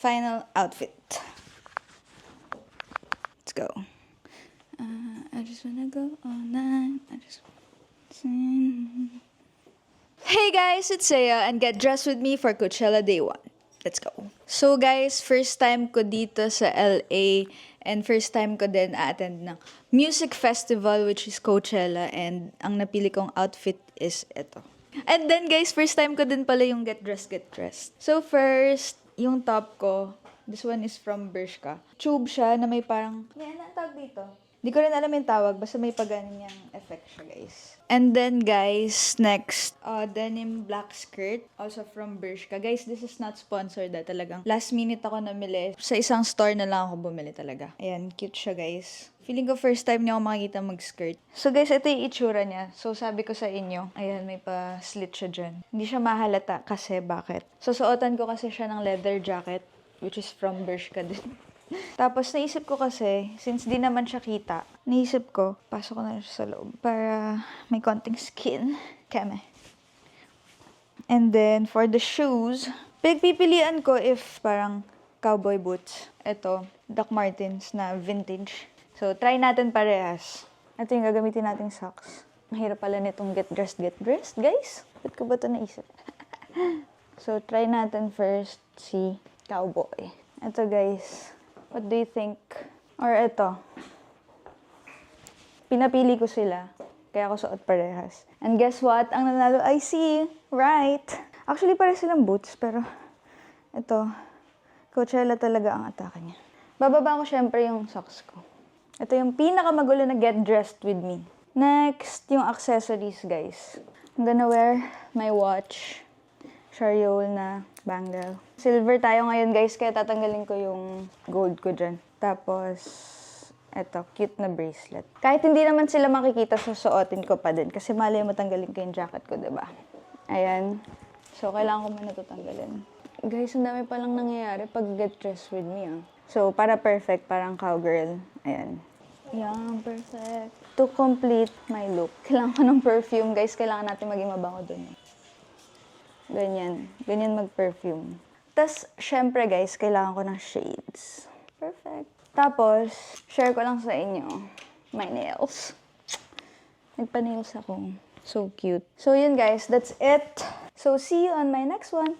final outfit. Let's go. I just wanna go all night. Hey guys, it's Saya and get dressed with me for Coachella Day 1. Let's go. So guys, first time ko dito sa LA and first time ko din a-attend ng music festival which is Coachella and ang napili kong outfit is ito. And then guys, first time ko din pala yung get dressed. So first, yung top ko, this one is from Bershka. Tube siya na may parang, ano ang tawag dito? Di ko rin alam yung tawag, basta may paganan yung effect siya, guys. And then, guys, next, denim black skirt, also from Bershka. Guys, this is not sponsored, talagang last minute ako namili. Sa isang store na lang ako bumili talaga. Ayan, cute siya, guys. Feeling ko first time niya ako makikita mag-skirt. So, guys, ito yung itsura niya. So, sabi ko sa inyo, ayan, may pa-slit siya dyan. Hindi siya mahalata kasi bakit? So, suotan ko kasi siya ng leather jacket, which is from Bershka din. Tapos, naisip ko kasi, since di naman siya kita, naisip ko, pasok ko na siya sa loob para may konting skin. Keme. And then, for the shoes, pipilian ko if parang cowboy boots. Ito, Doc Martens na vintage. So, try natin parehas. Ito yung gagamitin nating socks. Mahirap pala nitong get dressed, guys. Ba't ko ba ito naisip? So, try natin first si cowboy. Ito, guys. What do you think? Or ito. Pinapili ko sila. Kaya ako suot parehas. And guess what? Ang nanalo ay si right. Actually, pareho silang boots. Pero ito, Coachella talaga ang atake niya. Bababa ko syempre yung socks ko. Ito yung pinakamagulo na get dressed with me. Next, yung accessories, guys. I'm gonna wear my watch. Chariol na bangle. Silver tayo ngayon, guys, kaya tatanggalin ko yung gold ko dyan. Tapos, eto, cute na bracelet. Kahit hindi naman sila makikita, susuotin ko pa din. Kasi mali mo tanggalin ko yung jacket ko, diba? Ayan. So, kailangan ko muna ito tanggalin. Guys, ang dami palang nangyayari pag get dressed with me, ah. So, para perfect, parang cowgirl. Ayan. Yan, perfect. To complete my look, kailangan ko ng perfume, guys. Kailangan natin maging mabango dun. Ganyan. Ganyan mag-perfume. Tapos, syempre guys, kailangan ko ng shades. Perfect. Tapos, share ko lang sa inyo my nails. Nagpa-nails ako. So cute. So yun guys, that's it. So see you on my next one.